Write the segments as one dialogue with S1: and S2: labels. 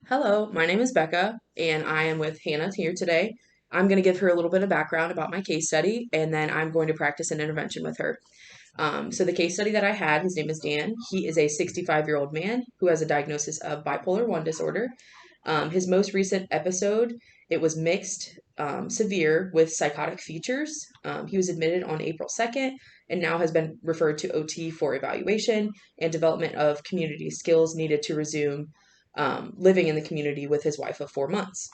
S1: Hello, my name is Becca, and I am with Hannah here today. I'm going to give her a little bit of background about my case study, and then I'm going to practice an intervention with her. So, the case study that I had, his name is Dan. He is a 65-year-old man who has a diagnosis of bipolar 1 disorder. His most recent episode, it was mixed, severe with psychotic features. He was admitted on April 2nd and now has been referred to OT for evaluation and development of community skills needed to resume living in the community with his wife of 4 months.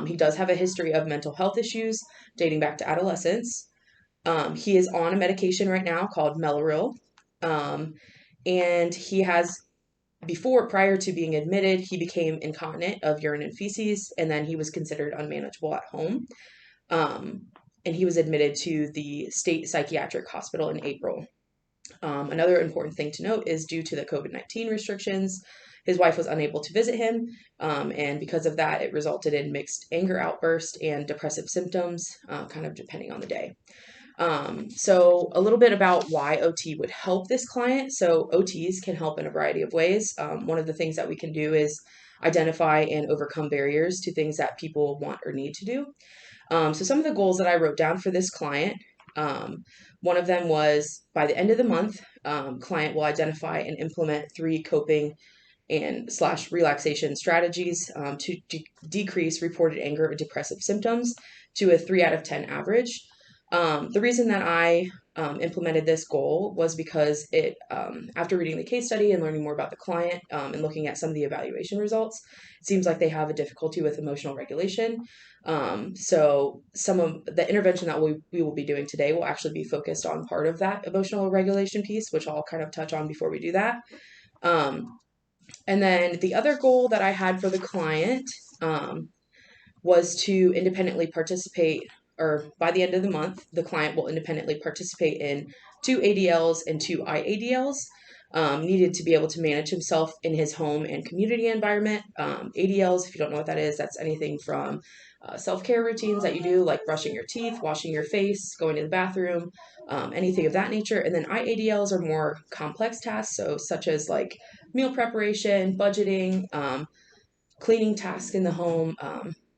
S1: He does have a history of mental health issues dating back to adolescence. He is on a medication right now called Mellaril. Um, and he has, prior to being admitted, he became incontinent of urine and feces, and then he was considered unmanageable at home. Um, and he was admitted to the state psychiatric hospital in April. Another important thing to note is due to the COVID-19 restrictions, his wife was unable to visit him, and because of that, it resulted in mixed anger outbursts and depressive symptoms, kind of depending on the day. So a little bit about why OT would help this client. So OTs can help in a variety of ways. One of the things that we can do is identify and overcome barriers to things that people want or need to do. So some of the goals that I wrote down for this client, one of them was by the end of the month, client will identify and implement 3 coping and slash relaxation strategies to decrease reported anger or depressive symptoms to a 3 out of 10 average. The reason that I implemented this goal was because after reading the case study and learning more about the client and looking at some of the evaluation results, it seems like they have a difficulty with emotional regulation. So some of the intervention that we will be doing today will actually be focused on part of that emotional regulation piece, which I'll kind of touch on before we do that. And then the other goal that I had for the client was to independently participate, or by the end of the month, the client will independently participate in 2 ADLs and 2 IADLs, needed to be able to manage himself in his home and community environment. ADLs, if you don't know what that is, that's anything from self-care routines that you do, like brushing your teeth, washing your face, going to the bathroom, anything of that nature. And then IADLs are more complex tasks, so such as like meal preparation, budgeting, cleaning tasks in the home,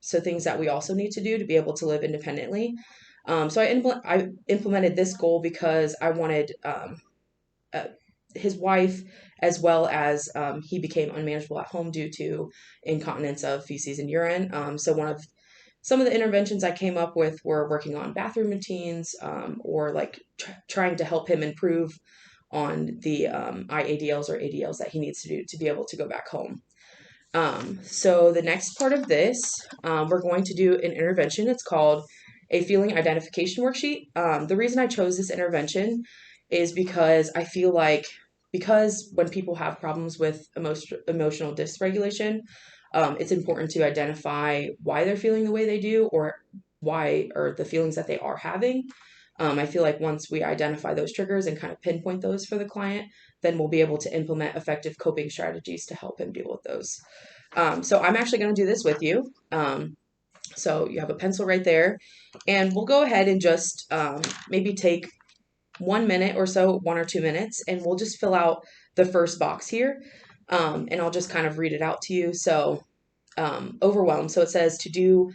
S1: so things that we also need to do to be able to live independently. So I implemented this goal because I wanted uh, his wife, as well as he became unmanageable at home due to incontinence of feces and urine. So some of the interventions I came up with were working on bathroom routines, or like trying to help him improve on the IADLs or ADLs that he needs to do to be able to go back home. So the next part of this, we're going to do an intervention. It's called a feeling identification worksheet. The reason I chose this intervention is because I feel like because when people have problems with emotional dysregulation, it's important to identify why they're feeling the way they do or the feelings that they are having. I feel like once we identify those triggers and kind of pinpoint those for the client, then we'll be able to implement effective coping strategies to help him deal with those. So I'm actually going to do this with you. So you have a pencil right there, and we'll go ahead and just maybe take 1 minute or so, 1 or 2 minutes, and we'll just fill out the first box here. And I'll just kind of read it out to you. So overwhelmed. So it says to do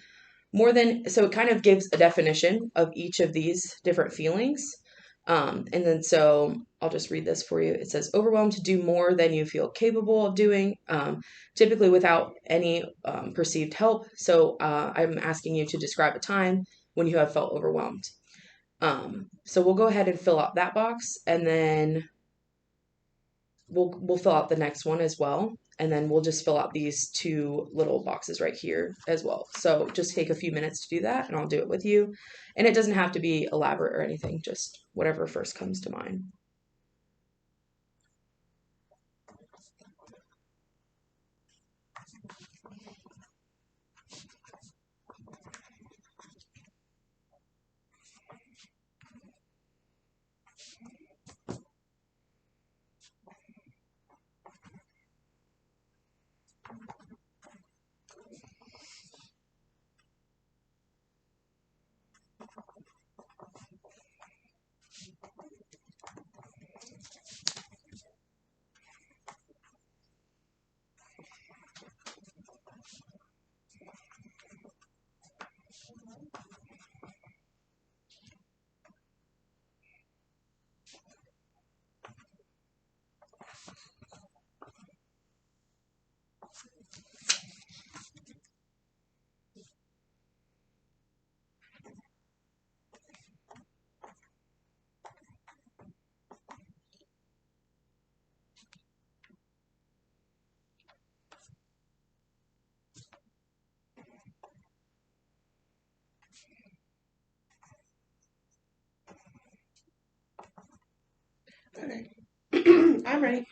S1: more than, so it kind of gives a definition of each of these different feelings. And then so I'll just read this for you. It says overwhelmed to do more than you feel capable of doing, typically without any perceived help. So I'm asking you to describe a time when you have felt overwhelmed. So we'll go ahead and fill out that box, and then we'll fill out the next one as well, and then we'll just fill out these 2 little boxes right here as well. So just take a few minutes to do that, and I'll do it with you. And it doesn't have to be elaborate or anything, just whatever first comes to mind.
S2: Okay. I'm ready.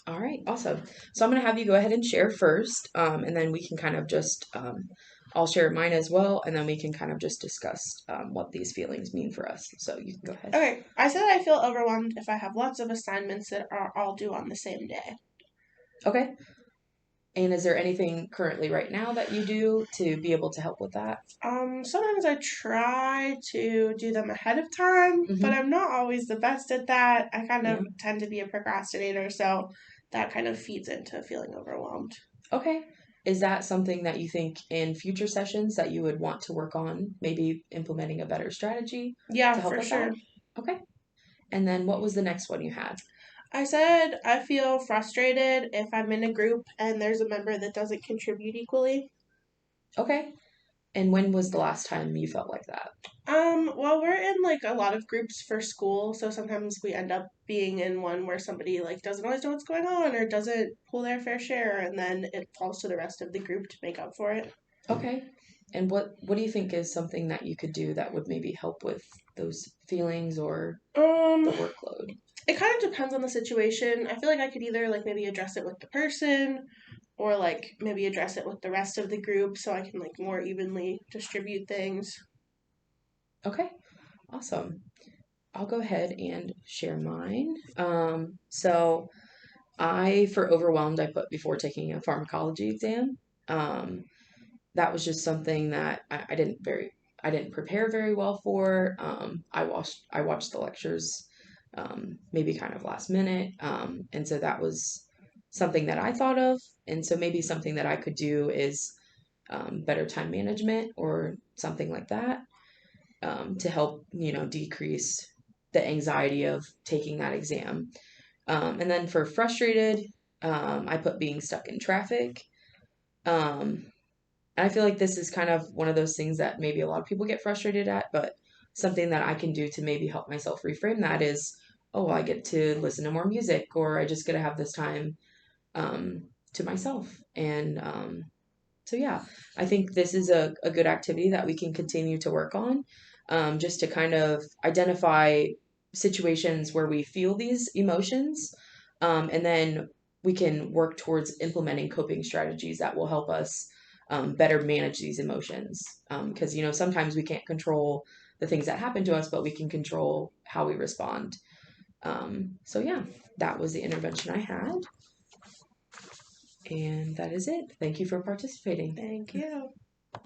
S1: All right, awesome. So I'm going to have you go ahead and share first, and then we can kind of just, I'll share mine as well, and then we can kind of just discuss what these feelings mean for us. So you can go ahead.
S2: Okay, I said I feel overwhelmed if I have lots of assignments that are all due on the same day.
S1: Okay. And is there anything currently right now that you do to be able to help with that?
S2: Sometimes I try to do them ahead of time, but
S1: Mm-hmm.
S2: I'm not always the best at that. I kind
S1: Yeah.
S2: of tend to be a procrastinator, so that kind of feeds into feeling overwhelmed.
S1: Okay. Is that something that you think in future sessions that you would want to work on, maybe implementing a better strategy
S2: Yeah,
S1: to help
S2: for
S1: with that?
S2: sure.
S1: Okay. And then what was the next one you had?
S2: I said I feel frustrated if I'm in a group and there's a member that doesn't contribute equally.
S1: Okay. And when was the last time you felt like that?
S2: Well, we're in like a lot of groups for school, so sometimes we end up being in one where somebody like doesn't always know what's going on or doesn't pull their fair share, and then it falls to the rest of the group to make up for it.
S1: Okay. And what do you think is something that you could do that would maybe help with those feelings or
S2: Um,
S1: the workload?
S2: it kind of depends on the situation. I feel like I could either like maybe address it with the person or like maybe address it with the rest of the group so I can like more evenly distribute things.
S1: Okay. Awesome. I'll go ahead and share mine. So for overwhelmed, I put before taking a pharmacology exam. Um, that was just something that I didn't prepare very well for. I watched the lectures, maybe kind of last minute. And so that was something that I thought of. And so maybe something that I could do is, better time management or something like that, to help, decrease the anxiety of taking that exam. And then for frustrated, I put being stuck in traffic. Um, I feel like this is kind of one of those things that maybe a lot of people get frustrated at, but something that I can do to maybe help myself reframe that is, oh, well, I get to listen to more music, or I just get to have this time, to myself. And so, yeah, I think this is a good activity that we can continue to work on, just to kind of identify situations where we feel these emotions. And then we can work towards implementing coping strategies that will help us, better manage these emotions. Because, sometimes we can't control the things that happen to us, but we can control how we respond. So, yeah, that was the intervention I had. And that is it. Thank you for participating.
S2: Thank you.